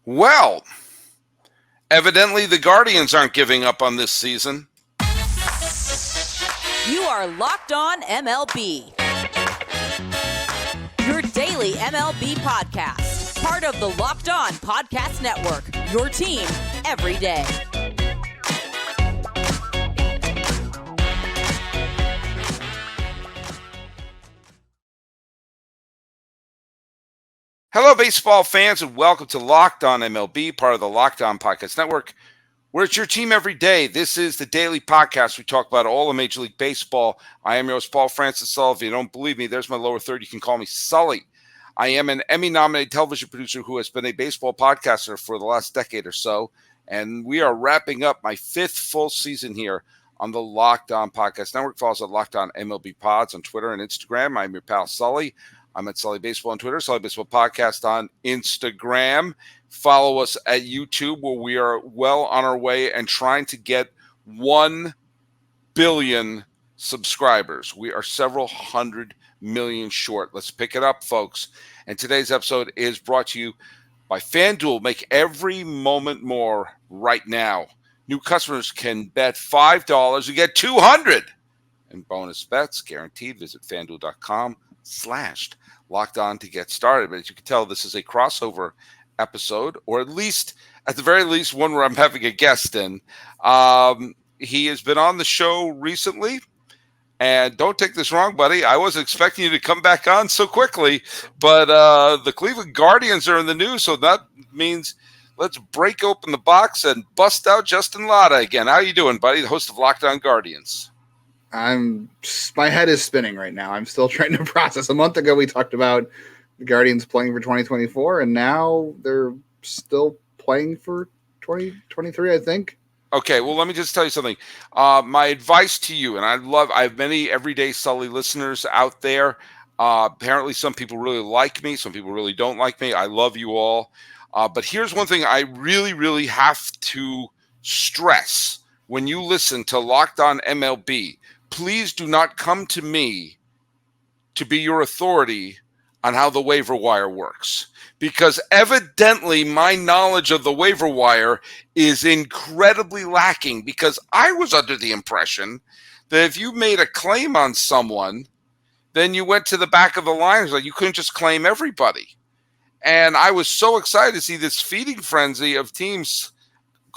Well, evidently the Guardians aren't giving up on this season. You are Locked On MLB. Your daily MLB podcast. Part of the Locked On Podcast Network. Your team every day. Hello, baseball fans, and welcome to Locked On MLB, part of the Locked On Podcast Network, where it's your team every day. This is the daily podcast. We talk about all of Major League Baseball. I am your host, Paul Francis Sullivan. If you don't believe me, there's my lower third. You can call me Sully. I am an Emmy-nominated television producer who has been a baseball podcaster for the last decade or so, and we are wrapping up my fifth full season here on the Locked On Podcast Network. Follow us at Locked On MLB Pods on Twitter and Instagram. I'm your pal Sully. I'm at Sully Baseball on Twitter, Sully Baseball Podcast on Instagram. Follow us at YouTube, where we are well on our way and trying to get 1 billion subscribers. We are several hundred million short. Let's pick it up, folks. And today's episode is brought to you by FanDuel. Make every moment more right now. New customers can bet $5 and get $200 in bonus bets guaranteed. Visit FanDuel.com/locked on to get started. But as you can tell, this is a crossover episode, or at the very least, one where I'm having a guest in. He has been on the show recently, and don't take this wrong, buddy. I wasn't expecting you to come back on so quickly, but the Cleveland Guardians are in the news, so that means let's break open the box and bust out Justin Lada again. How you doing, buddy? The host of Locked On Guardians. My head is spinning right now. I'm still trying to process. A month ago, we talked about the Guardians playing for 2024, and now they're still playing for 2023, I think. Okay, well, let me just tell you something. My advice to you, and I have many everyday Sully listeners out there. Apparently, some people really like me. Some people really don't like me. I love you all. But here's one thing I really, really have to stress when you listen to Locked On MLB. Please do not come to me to be your authority on how the waiver wire works, because evidently my knowledge of the waiver wire is incredibly lacking, because I was under the impression that if you made a claim on someone, then you went to the back of the line. Like, you couldn't just claim everybody. And I was so excited to see this feeding frenzy of teams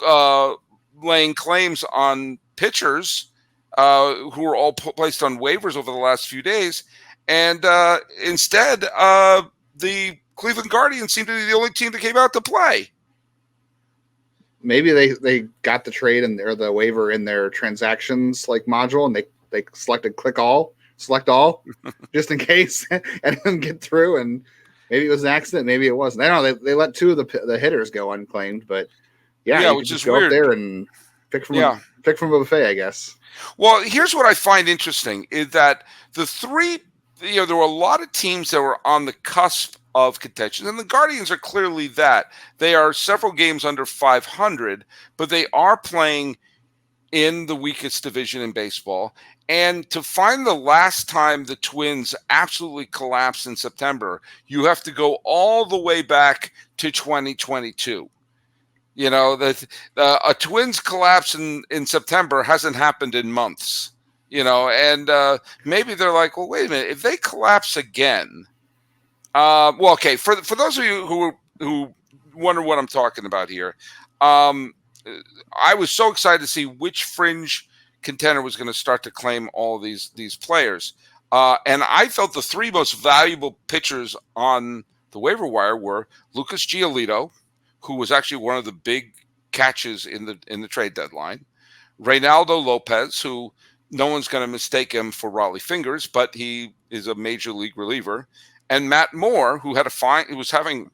laying claims on pitchers who were all placed on waivers over the last few days. And instead, the Cleveland Guardians seemed to be the only team that came out to play. Maybe they got the trade or the waiver in their transactions module, and they selected select all, just in case, and then get through. And maybe it was an accident, maybe it wasn't. I don't know. They let two of the hitters go unclaimed, but yeah, which is go weird. Up there and pick from a buffet, I guess. Well, here's what I find interesting is that the three, there were a lot of teams that were on the cusp of contention, and the Guardians are clearly that. They are several games under 500, but they are playing in the weakest division in baseball. And to find the last time the Twins absolutely collapsed in September, you have to go all the way back to 2022. A Twins collapse in September hasn't happened in months, and maybe they're like, well, wait a minute, if they collapse again, okay, for those of you who wonder what I'm talking about here, I was so excited to see which fringe contender was going to start to claim all these players, and I felt the three most valuable pitchers on the waiver wire were Lucas Giolito, who was actually one of the big catches in the trade deadline, Reynaldo López, who no one's going to mistake him for Raleigh Fingers, but he is a major league reliever, and Matt Moore, who was having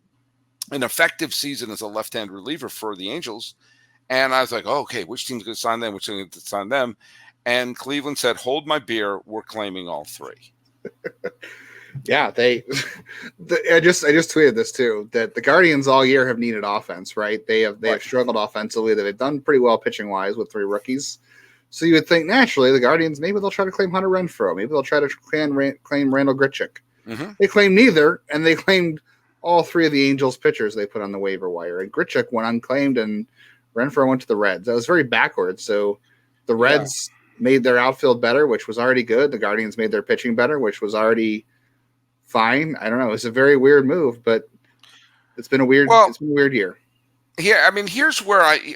an effective season as a left-hand reliever for the Angels. And I was like, oh, okay, which team's going to sign them? Which team's going to sign them? And Cleveland said, hold my beer. We're claiming all three. Yeah, I just tweeted this too, that the Guardians all year have needed offense, right? They have struggled offensively. They've done pretty well pitching wise with three rookies. So you would think naturally the Guardians, maybe they'll try to claim Hunter Renfroe. Maybe they'll try to claim Randall Grichuk. Mm-hmm. They claimed neither, and they claimed all three of the Angels pitchers they put on the waiver wire. And Grichuk went unclaimed, and Renfroe went to the Reds. That was very backwards. So the Reds made their outfield better, which was already good. The Guardians made their pitching better, which was already fine. I don't know. It's a very weird move, but it's been a weird year. Yeah, I mean, here's where I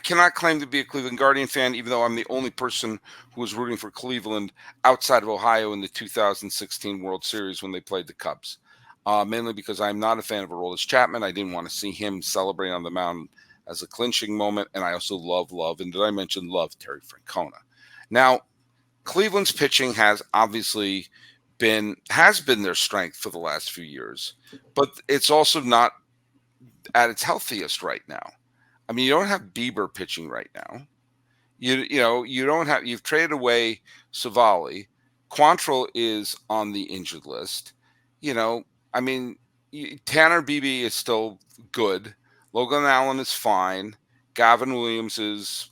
cannot claim to be a Cleveland Guardian fan, even though I'm the only person who was rooting for Cleveland outside of Ohio in the 2016 World Series when they played the Cubs. Mainly because I'm not a fan of Aroldis Chapman. I didn't want to see him celebrate on the mound as a clinching moment. And I also love, and did I mention Terry Francona? Now, Cleveland's pitching has obviously been their strength for the last few years, but it's also not at its healthiest right now. I mean, you don't have Bieber pitching right now. You've traded away Savali. Quantrill is on the injured list. I mean, Tanner Beebe is still good. Logan Allen is fine. Gavin Williams is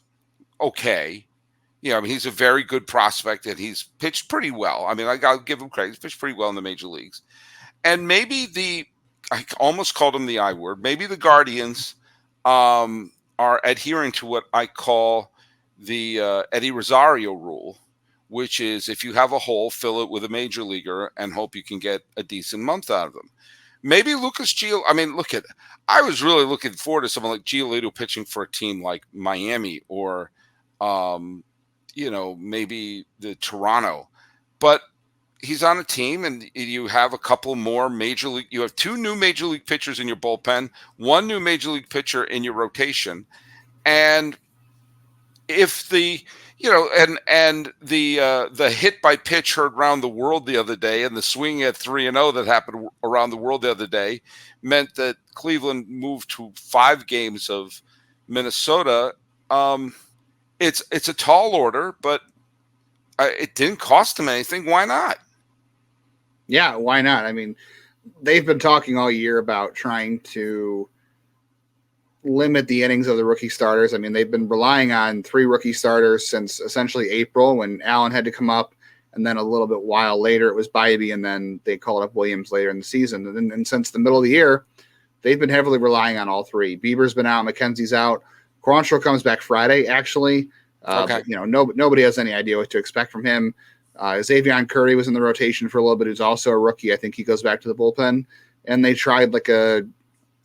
okay. I mean, he's a very good prospect, and he's pitched pretty well. I mean, I'll give him credit. He's pitched pretty well in the major leagues. And maybe I almost called him the I word. Maybe the Guardians are adhering to what I call the Eddie Rosario rule, which is if you have a hole, fill it with a major leaguer and hope you can get a decent month out of them. Maybe Lucas Giolito. I mean, I was really looking forward to someone like Giolito pitching for a team like Miami or, maybe the Toronto. But he's on a team, and you have a couple more major league. You have two new major league pitchers in your bullpen, one new major league pitcher in your rotation, and if the the hit by pitch heard around the world the other day, and the swing at 3-0 that happened around the world the other day meant that Cleveland moved to 5 games of Minnesota. It's a tall order, but it didn't cost them anything. Why not? Yeah, why not? I mean, they've been talking all year about trying to limit the innings of the rookie starters. I mean, they've been relying on 3 rookie starters since essentially April when Allen had to come up, and then a little bit while later it was Bybee, and then they called up Williams later in the season. And since the middle of the year, they've been heavily relying on all 3. Bieber's been out, McKenzie's out. Quantrill comes back Friday, actually. Okay. But, nobody has any idea what to expect from him. Xavion Curry was in the rotation for a little bit. Who's also a rookie. I think he goes back to the bullpen. And they tried like a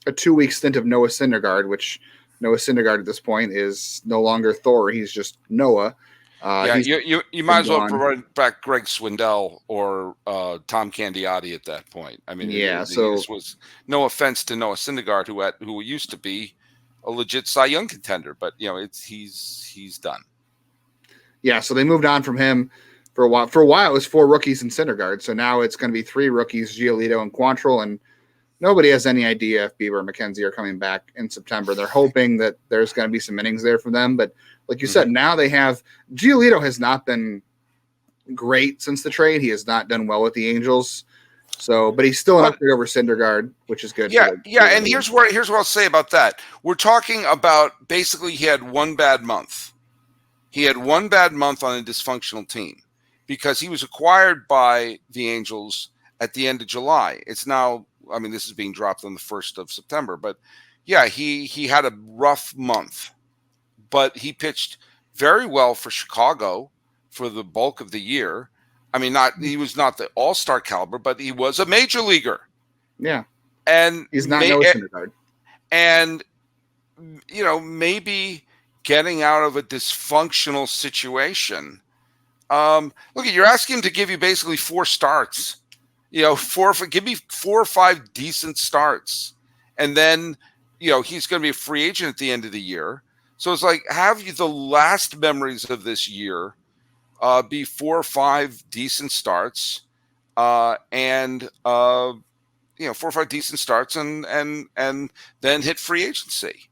2-week stint of Noah Syndergaard, which Noah Syndergaard at this point is no longer Thor. He's just Noah. You might as well provide back Greg Swindell or Tom Candiotti at that point. I mean, this was no offense to Noah Syndergaard, who used to be a legit Cy Young contender, but he's done. Yeah, so they moved on from him for a while. For a while, it was 4 rookies and Syndergaard. So now it's going to be 3 rookies, Giolito and Quantrill, and nobody has any idea if Bieber and McKenzie are coming back in September. They're hoping that there's going to be some innings there for them, but like you said, now they have Giolito has not been great since the trade. He has not done well with the Angels. So, but he's still an upgrade over Syndergaard, which is good. Yeah. And here's what I'll say about that. We're talking about basically he had one bad month. He had one bad month on a dysfunctional team because he was acquired by the Angels at the end of July. It's now, I mean, this is being dropped on the 1st of September, but yeah, he had a rough month, but he pitched very well for Chicago for the bulk of the year. I mean, he was not the all-star caliber, but he was a major leaguer. Yeah. And he's not Noah Syndergaard. And, maybe getting out of a dysfunctional situation. Look, you're asking him to give you basically 4 starts. Give me 4 or 5 decent starts. And then, he's going to be a free agent at the end of the year. So it's like, have you the last memories of this year be 4 or 5 decent starts, and 4 or 5 decent starts, and then hit free agency.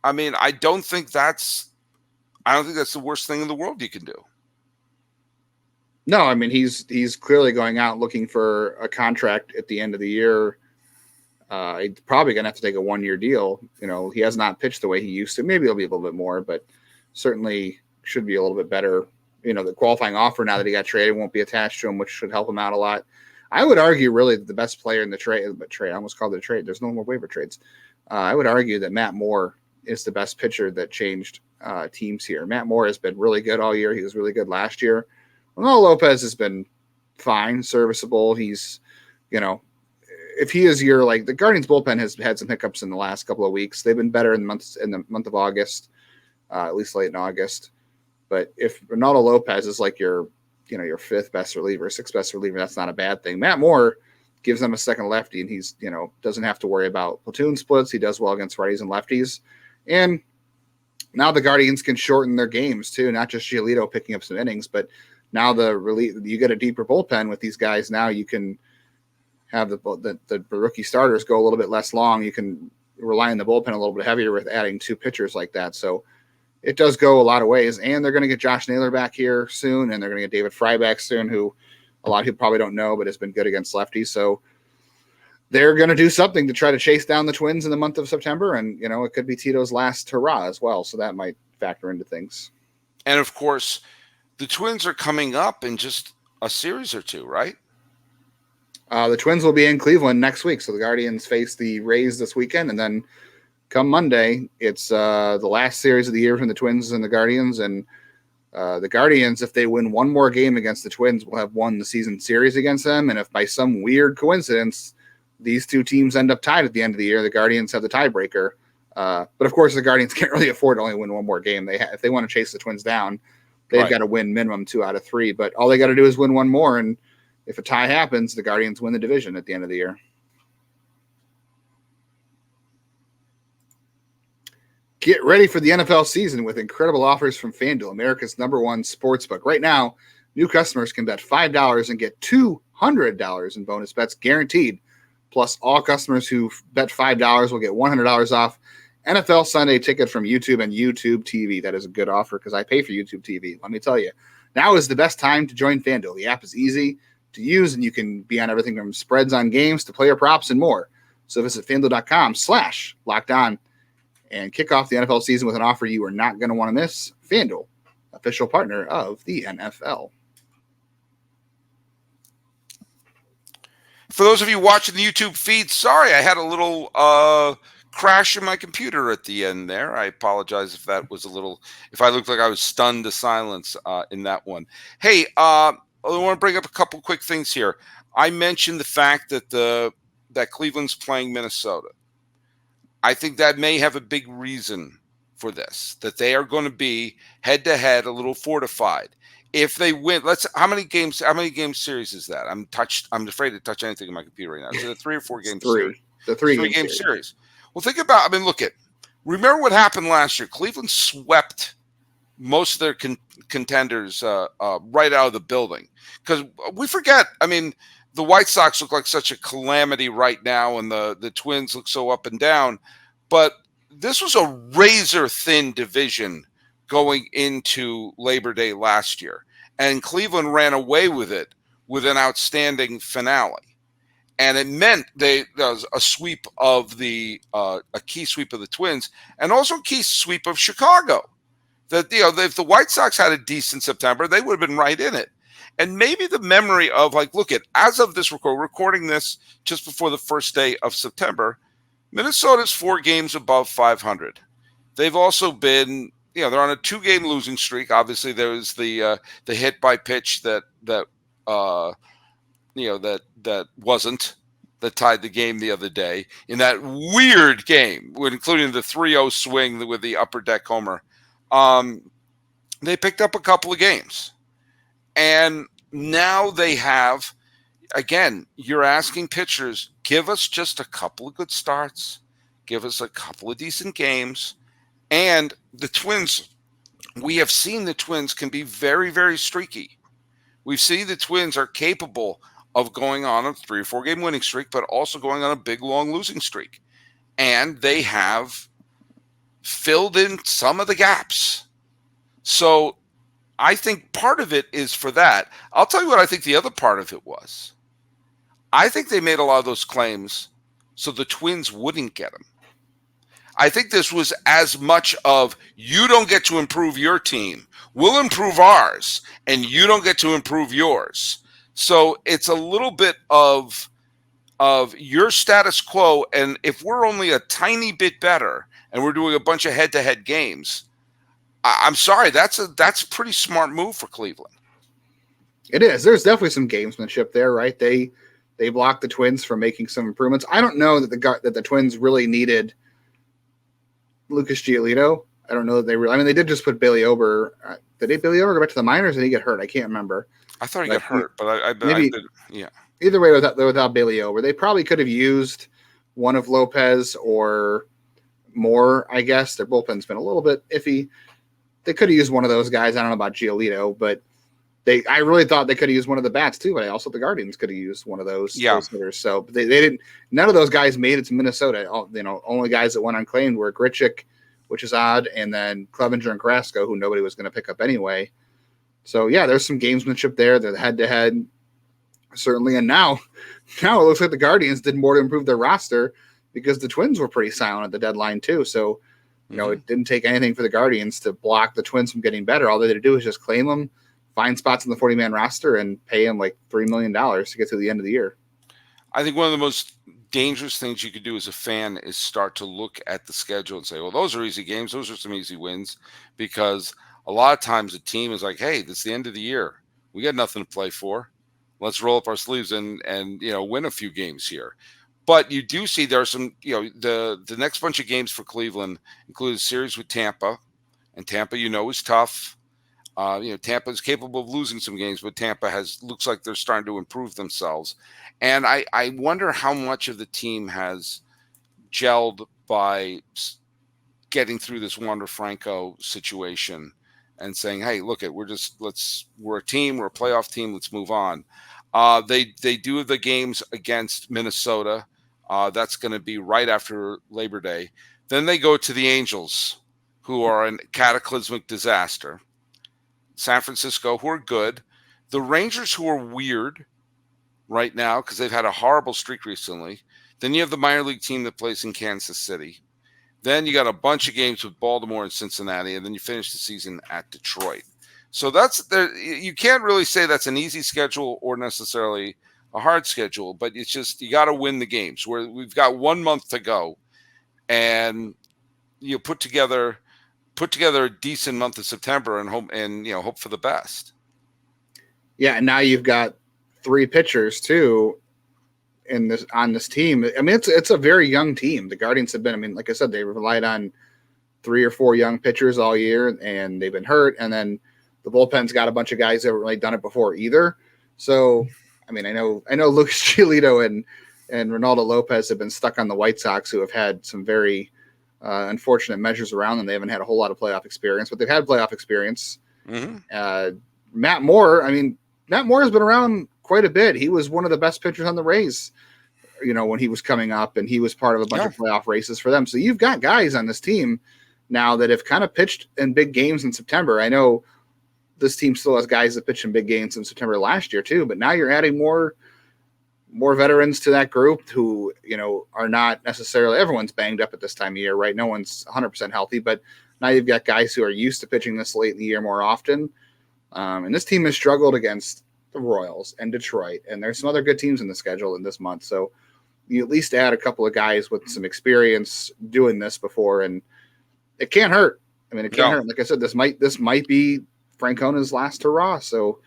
I mean, I don't think that's the worst thing in the world you can do. No, I mean he's clearly going out looking for a contract at the end of the year. He's probably going to have to take a 1-year deal. He has not pitched the way he used to. Maybe it'll be a little bit more, but certainly should be a little bit better. The qualifying offer now that he got traded won't be attached to him, which should help him out a lot. I would argue really that the best player in the trade, I almost called it a trade. There's no more waiver trades. I would argue that Matt Moore is the best pitcher that changed teams here. Matt Moore has been really good all year. He was really good last year. Reynaldo López has been fine, serviceable. He's, if he is your, like, the Guardians bullpen has had some hiccups in the last couple of weeks. They've been better in the month of August, at least late in August. But if Reynaldo López is like your fifth best reliever, sixth best reliever, that's not a bad thing. Matt Moore gives them a second lefty, and he's, doesn't have to worry about platoon splits. He does well against righties and lefties. And now the Guardians can shorten their games too, not just Giolito picking up some innings, but now you get a deeper bullpen with these guys. Now you can have the rookie starters go a little bit less long. You can rely on the bullpen a little bit heavier with adding two pitchers like that. So it does go a lot of ways, and they're going to get Josh Naylor back here soon, and they're going to get David Fry back soon, who a lot of people probably don't know, but has been good against lefties. So they're going to do something to try to chase down the Twins in the month of September, and it could be Tito's last hurrah as well. So that might factor into things. And of course, the Twins are coming up in just a series or two, right? The Twins will be in Cleveland next week, so the Guardians face the Rays this weekend, and then come Monday, it's the last series of the year from the Twins and the Guardians. And the Guardians, if they win one more game against the Twins, will have won the season series against them. And if by some weird coincidence these two teams end up tied at the end of the year, the Guardians have the tiebreaker. But of course, the Guardians can't really afford to only win one more game. If they want to chase the Twins down, they've got to win minimum 2 out of 3. But all they got to do is win one more, and if a tie happens, the Guardians win the division at the end of the year. Get ready for the NFL season with incredible offers from FanDuel, America's #1 sportsbook. Right now, new customers can bet $5 and get $200 in bonus bets guaranteed. Plus, all customers who bet $5 will get $100 off NFL Sunday ticket from YouTube and YouTube TV. That is a good offer because I pay for YouTube TV. Let me tell you, now is the best time to join FanDuel. The app is easy to use, and you can be on everything from spreads on games to player props and more. So visit FanDuel.com/lockedon and kick off the NFL season with an offer you are not going to want to miss. FanDuel, official partner of the NFL. For those of you watching the YouTube feed, sorry, I had a little crash in my computer at the end there. I apologize if that was if I looked like I was stunned to silence in that one. Hey, I want to bring up a couple quick things here. I mentioned the fact that that Cleveland's playing Minnesota. I think that may have a big reason for this, that they are going to be head-to-head, a little fortified. If they win, how many game series is that? I'm afraid to touch anything in my computer right now. Is it a 3 or 4 game series? The three-game series. Well, think about, remember what happened last year. Cleveland swept most of their contenders right out of the building. Because we forget, the White Sox look like such a calamity right now, and the Twins look so up and down. But this was a razor-thin division going into Labor Day last year. And Cleveland ran away with it with an outstanding finale. And it meant there was a sweep of a key sweep of the Twins, and also a key sweep of Chicago. That if the White Sox had a decent September, they would have been right in it. And maybe the memory of as of this recording this just before the first day of September, Minnesota's 4 games above 500. They've also been, they're on a 2-game losing streak. Obviously, there was the hit by pitch that tied the game the other day in that weird game, including the 3-0 swing with the upper deck homer. They picked up a couple of games. And now they have, again, you're asking pitchers, give us just a couple of good starts, give us a couple of decent games. And the Twins, we have seen the Twins can be very, very streaky. We've seen the Twins are capable of going on a 3 or 4 game winning streak, but also going on a big, long losing streak. And they have filled in some of the gaps. So I think part of it is for that. I'll tell you what I think the other part of it was. I think they made a lot of those claims so the Twins wouldn't get them. I think this was as much of, you don't get to improve your team. We'll improve ours, and you don't get to improve yours. So it's a little bit of your status quo, and if we're only a tiny bit better and we're doing a bunch of head-to-head games, I'm sorry, that's a pretty smart move for Cleveland. It is. There's definitely some gamesmanship there, right? They blocked the Twins from making some improvements. I don't know that the Twins really needed Lucas Giolito. I don't know that they really. I mean, they did just put Bailey Ober. Did Bailey Ober go back to the minors? Or did he get hurt? I can't remember. I thought he got hurt, but maybe. Yeah. Either way, without Bailey Ober, they probably could have used one of López or more. I guess their bullpen's been a little bit iffy. They could have used one of those guys. I don't know about Giolito, but I really thought they could have used one of the bats too. But I also the Guardians could have used one of those hitters. So they didn't. None of those guys made it to Minnesota. Only guys that went unclaimed were Grichuk, which is odd, and then Clevenger and Carrasco, who nobody was going to pick up anyway. So yeah, there's some gamesmanship there. They're head to head, certainly. And now it looks like the Guardians did more to improve their roster because the Twins were pretty silent at the deadline too. So it didn't take anything for the Guardians to block the Twins from getting better. All they had to do was just claim them, find spots in the 40-man roster, and pay them like $3 million to get to the end of the year. I think one of the most dangerous things you could do as a fan is start to look at the schedule and say, well, those are easy games. Those are some easy wins, because a lot of times a team is like, hey, this is the end of the year. We got nothing to play for. Let's roll up our sleeves and win a few games here. But you do see there are some, the next bunch of games for Cleveland include a series with Tampa, and Tampa, is tough. Tampa is capable of losing some games, but Tampa looks like they're starting to improve themselves. And I wonder how much of the team has gelled by getting through this Wander Franco situation and saying, hey, look, we're a team, we're a playoff team, let's move on. They do have the games against Minnesota. That's going to be right after Labor Day. Then they go to the Angels, who are a cataclysmic disaster. San Francisco, who are good. The Rangers, who are weird right now because they've had a horrible streak recently. Then you have the minor league team that plays in Kansas City. Then you got a bunch of games with Baltimore and Cincinnati, and then you finish the season at Detroit. So you can't really say that's an easy schedule or necessarily a hard schedule, but it's just you got to win the games. We've got 1 month to go, and you put together a decent month of September and hope for the best. Yeah, and now you've got 3 pitchers too on this team. I mean, it's a very young team. The Guardians have been. I mean, like I said, they relied on 3 or 4 young pitchers all year, and they've been hurt. And then the bullpen's got a bunch of guys that haven't really done it before either. So, I mean, I know Lucas Giolito and Reynaldo López have been stuck on the White Sox, who have had some very unfortunate measures around them. They haven't had a whole lot of playoff experience, but they've had playoff experience. Mm-hmm. Matt Moore has been around quite a bit. He was one of the best pitchers on the Rays, when he was coming up, and he was part of a bunch of playoff races for them. So you've got guys on this team now that have kind of pitched in big games in September. I know this team still has guys that pitched in big games in September last year too, but now you're adding more veterans to that group who, are not necessarily, everyone's banged up at this time of year, right? No one's 100% healthy, but now you've got guys who are used to pitching this late in the year more often. And this team has struggled against the Royals and Detroit, and there's some other good teams in the schedule in this month. So you at least add a couple of guys with some experience doing this before, and it can't hurt. I mean, it can't hurt. Like I said, this might be Francona's last hurrah. So,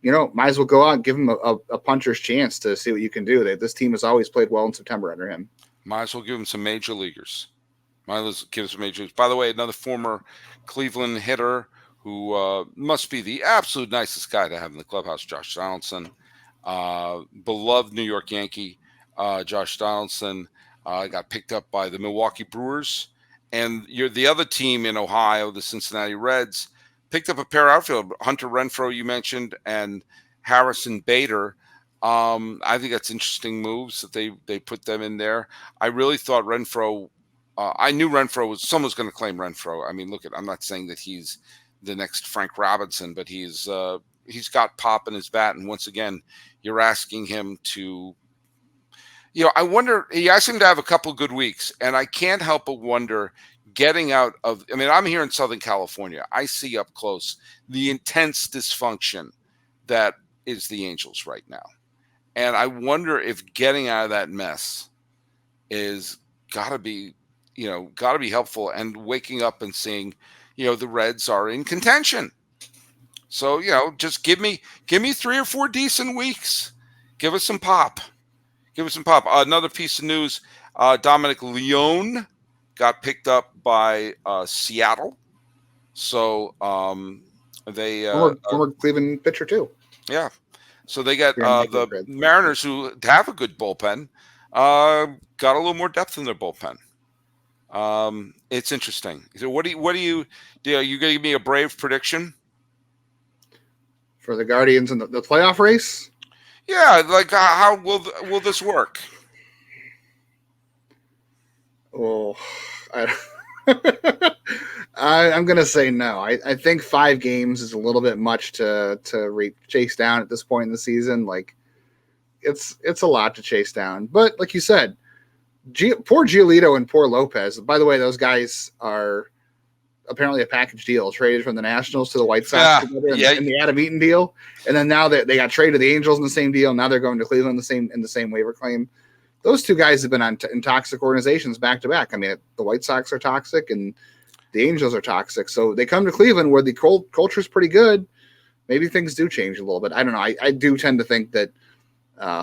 might as well go out and give him a puncher's chance to see what you can do. This team has always played well in September under him. Might as well give him some major leaguers. By the way, another former Cleveland hitter who must be the absolute nicest guy to have in the clubhouse, Josh Donaldson. Beloved New York Yankee, Josh Donaldson got picked up by the Milwaukee Brewers. And the other team in Ohio, the Cincinnati Reds, picked up a pair of outfield, Hunter Renfroe, you mentioned, and Harrison Bader. I think that's interesting moves that they put them in there. I really thought Renfroe, I knew someone was going to claim Renfroe. I mean, I'm not saying that he's the next Frank Robinson, but he's got pop in his bat. And once again, you're asking him to, I wonder, he asked him to have a couple good weeks, and I can't help but wonder, getting out of, I'm here in Southern California. I see up close the intense dysfunction that is the Angels right now. And I wonder if getting out of that mess is got to be helpful, and waking up and seeing, the Reds are in contention. So, just give me 3 or 4 decent weeks. Give us some pop. Another piece of news, Dominic Leone got picked up by Seattle. So they former Cleveland pitcher too. Yeah. So they got the Mariners, who have a good bullpen, got a little more depth in their bullpen. It's interesting. So what do you do? Are you going to give me a brave prediction for the Guardians in the playoff race? Yeah, like how will this work? Oh, I'm going to say no. I think 5 games is a little bit much to chase down at this point in the season. Like, it's a lot to chase down. But like you said, poor Giolito and poor López. By the way, those guys are apparently a package deal, traded from the Nationals to the White Sox in the Adam Eaton deal, and then now they got traded to the Angels in the same deal. Now they're going to Cleveland in the same waiver claim. Those two guys have been in toxic organizations back to back. I mean, the White Sox are toxic and the Angels are toxic. So they come to Cleveland where the culture is pretty good. Maybe things do change a little bit. I don't know. I do tend to think that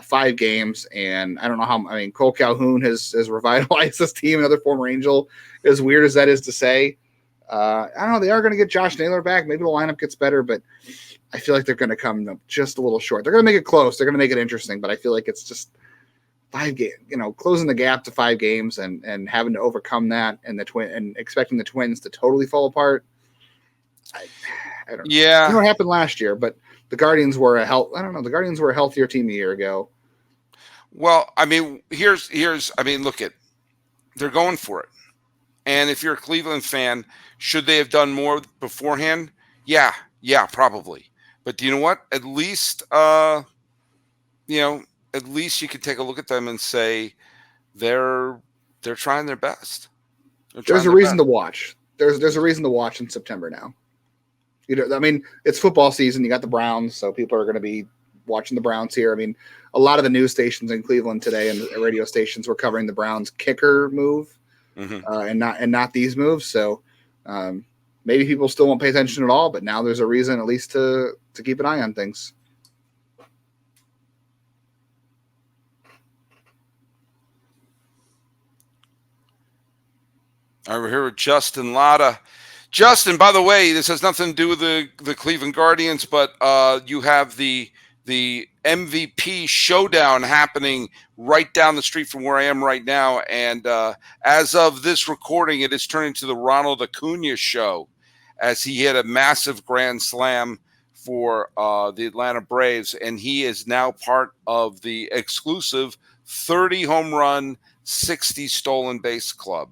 5 games, and I don't know how. I mean, Cole Calhoun has revitalized this team. Another former Angel, as weird as that is to say. I don't know. They are going to get Josh Naylor back. Maybe the lineup gets better, but I feel like they're going to come just a little short. They're going to make it close. They're going to make it interesting, but I feel like it's just 5 games. Closing the gap to 5 games and having to overcome that, and expecting the Twins to totally fall apart. I don't know. Yeah, I know what happened last year, but the Guardians were the Guardians were a healthier team a year ago. Well, I mean, look at, they're going for it. And if you're a Cleveland fan, should they have done more beforehand? Yeah, probably. But do you know what? At least, you can take a look at them and say they're trying their best. There's a reason to watch. There's a reason to watch in September now. I mean, it's football season. You got the Browns, so people are going to be watching the Browns here. I mean, a lot of the news stations in Cleveland today and the radio stations were covering the Browns kicker move. And not these moves. So maybe people still won't pay attention at all, but now there's a reason at least to keep an eye on things. All right, we're here with Justin Lada. Justin, by the way, this has nothing to do with the Cleveland Guardians, but you have the MVP showdown happening right down the street from where I am right now. And as of this recording, it is turning to the Ronald Acuna show, as he hit a massive grand slam for the Atlanta Braves. And he is now part of the exclusive 30 home run, 60 stolen base club.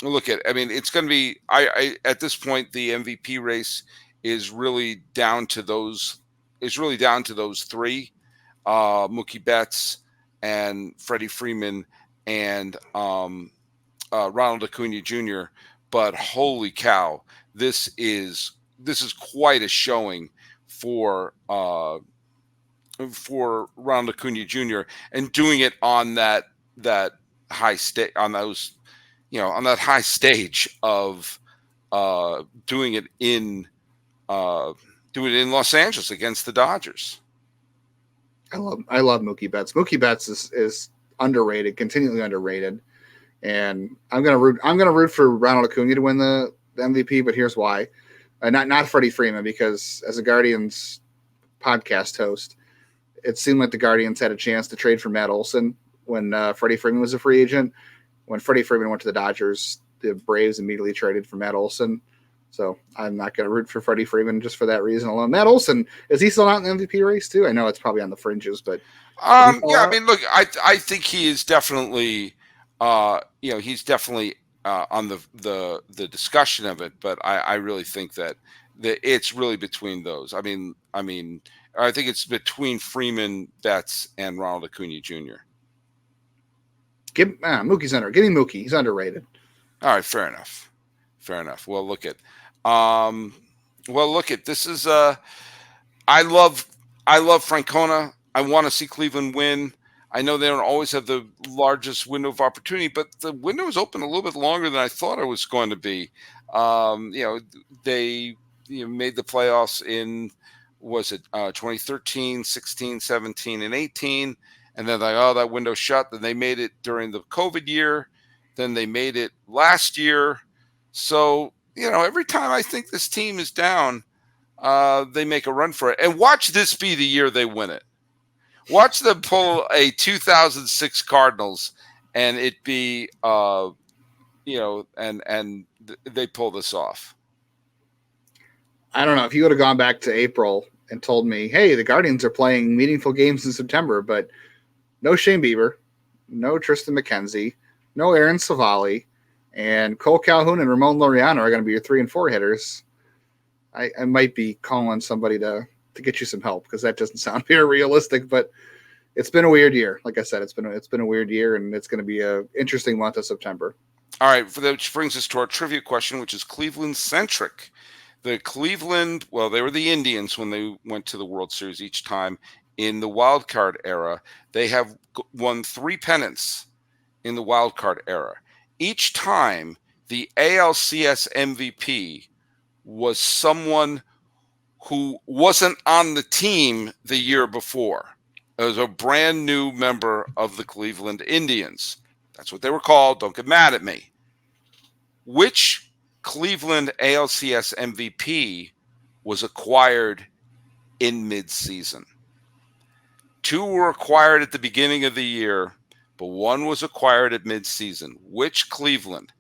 It's going to be, at this point, the MVP race is really down to those 3, Mookie Betts and Freddie Freeman and Ronald Acuna Jr. But holy cow, this is quite a showing for Ronald Acuna Jr. and doing it on that high state, on those, on that high stage of doing it in Los Angeles against the Dodgers. I love Mookie Betts. Mookie Betts is underrated, continually underrated, and I'm gonna root for Ronald Acuna to win the MVP. But here's why: not Freddie Freeman, because as a Guardians podcast host, it seemed like the Guardians had a chance to trade for Matt Olson when Freddie Freeman was a free agent. When Freddie Freeman went to the Dodgers, the Braves immediately traded for Matt Olson. So I'm not going to root for Freddie Freeman just for that reason alone. Matt Olson, is he still out in the MVP race too? I know it's probably on the fringes, but look, I think he is definitely, he's definitely on the discussion of it. But I really think that it's really between those. I think it's between Freeman, Betts, and Ronald Acuna Jr. Mookie's getting Mookie. He's underrated. All right, fair enough. Well, look at this is I love I love Francona. I want to see Cleveland win. I know they don't always have the largest window of opportunity, but the window is open a little bit longer than I thought it was going to be. They made the playoffs in, was it 2013, 16, 17, and 18. And then that window shut. Then they made it during the COVID year. Then they made it last year. So, every time I think this team is down, they make a run for it. And watch this be the year they win it. Watch them pull a 2006 Cardinals, and it be, and they pull this off. I don't know if you would have gone back to April and told me, hey, the Guardians are playing meaningful games in September, but no Shane Bieber, no Tristan McKenzie, no Aaron Savali, and Cole Calhoun and Ramon Laureano are going to be your 3 and 4 hitters. I might be calling somebody to get you some help, because that doesn't sound very realistic, but it's been a weird year. Like I said, it's been a weird year, and it's going to be an interesting month of September. All right, which brings us to our trivia question, which is Cleveland-centric. The Cleveland, they were the Indians when they went to the World Series each time. In the wild card era, they have won 3 pennants in the wild card era. Each time, the ALCS MVP was someone who wasn't on the team the year before. It was a brand new member of the Cleveland Indians. That's what they were called. Don't get mad at me. Which Cleveland ALCS MVP was acquired in midseason? 2 were acquired at the beginning of the year, but 1 was acquired at midseason. Which Cleveland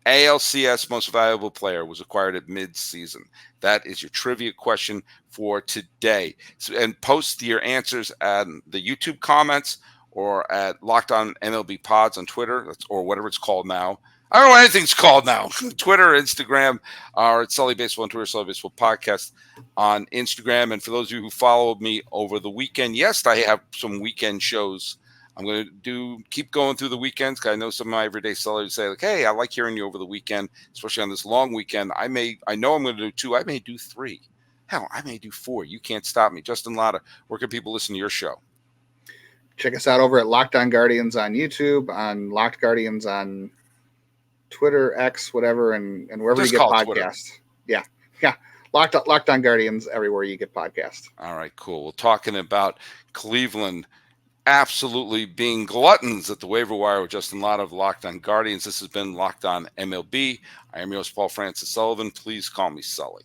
ALCS most valuable player was acquired at midseason? That is your trivia question for today. And post your answers at the YouTube comments or at Locked On MLB Pods on Twitter, or whatever it's called now. I don't know what anything's called now. Twitter, Instagram, or at Sully Baseball on Twitter, Sully Baseball Podcast on Instagram. And for those of you who followed me over the weekend, yes, I have some weekend shows. I'm going to keep going through the weekends, because I know some of my everyday sellers say, like, hey, I like hearing you over the weekend, especially on this long weekend. I know I'm going to do 2. I may do 3. Hell, I may do 4. You can't stop me. Justin Lada, where can people listen to your show? Check us out over at Locked On Guardians on YouTube, on Locked Guardians on Twitter, X, whatever, and wherever you get podcasts. Yeah. Locked On Guardians everywhere you get podcasts. All right, cool. We're talking about Cleveland absolutely being gluttons at the waiver wire with Justin Lada of Locked On Guardians. This has been Locked On MLB. I am your host, Paul Francis Sullivan. Please call me Sully.